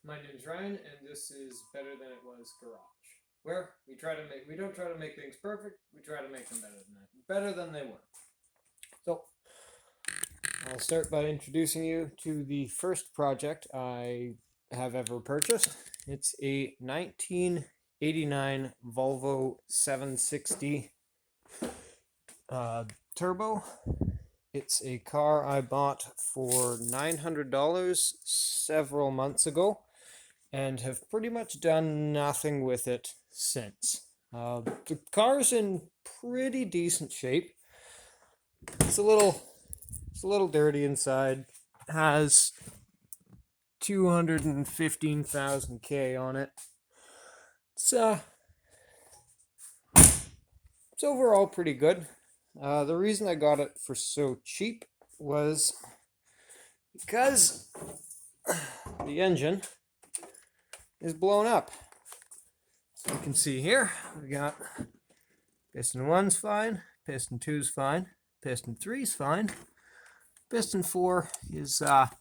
My name is Ryan, and this is Better Than It Was Garage, where we don't try to make things perfect. We try to make them better than they were. So I'll start by introducing you to the first project I have ever purchased. It's a 1989 Volvo 760 turbo. It's a car I bought for $900 several months ago and have pretty much done nothing with it since. The car's in pretty decent shape. It's a little dirty inside. Has 215,000 K on it. It's overall pretty good. The reason I got it for so cheap was because the engine is blown up. So you can see here, we got piston 1's fine, piston 2's fine, piston 3's fine, piston 4 is, well,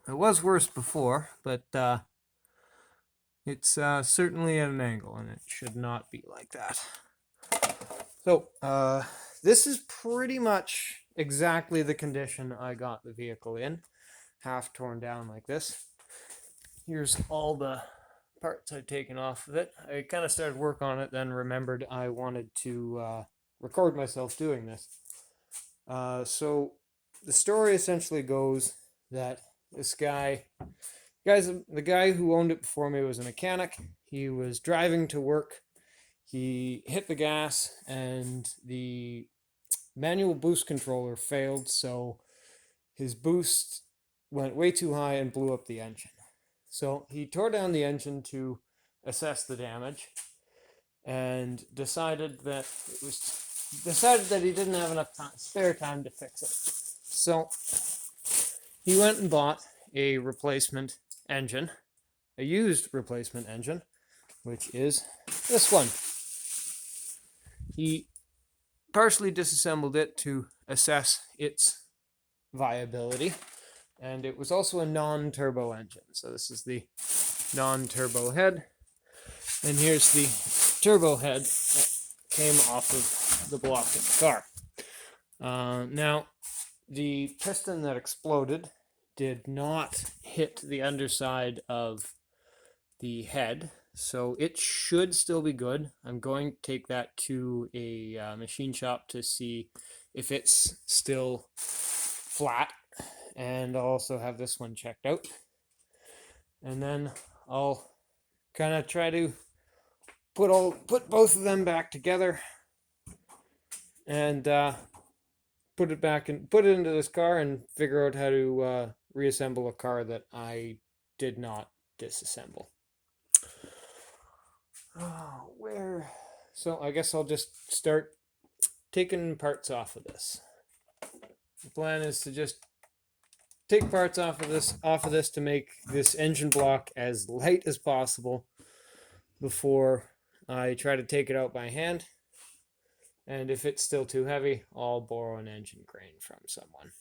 it was worse before, but it's certainly at an angle, and it should not be like that. So, this is pretty much exactly the condition I got the vehicle in, half torn down like this. Here's all the parts I've taken off of it. I kind of started work on it, then remembered I wanted to record myself doing this. So the story essentially goes that the guy who owned it before me was a mechanic. He was driving to work. He hit the gas and the manual boost controller failed, so his boost went way too high and blew up the engine. So he tore down the engine to assess the damage and decided that he didn't have enough spare time to fix it. So he went and bought a replacement engine, a used replacement engine, which is this one. He partially disassembled it to assess its viability, and it was also a non-turbo engine. So this is the non-turbo head, and here's the turbo head that came off of the block of the car. Now, the piston that exploded did not hit the underside of the head, so it should still be good. I'm going to take that to a machine shop to see if it's still flat, and I'll also have this one checked out. And then I'll kind of try to put both of them back together and put it into this car and figure out how to reassemble a car that I did not disassemble. So I guess I'll just start taking parts off of this. The plan is to just take parts off of this to make this engine block as light as possible before I try to take it out by hand. And if it's still too heavy, I'll borrow an engine crane from someone.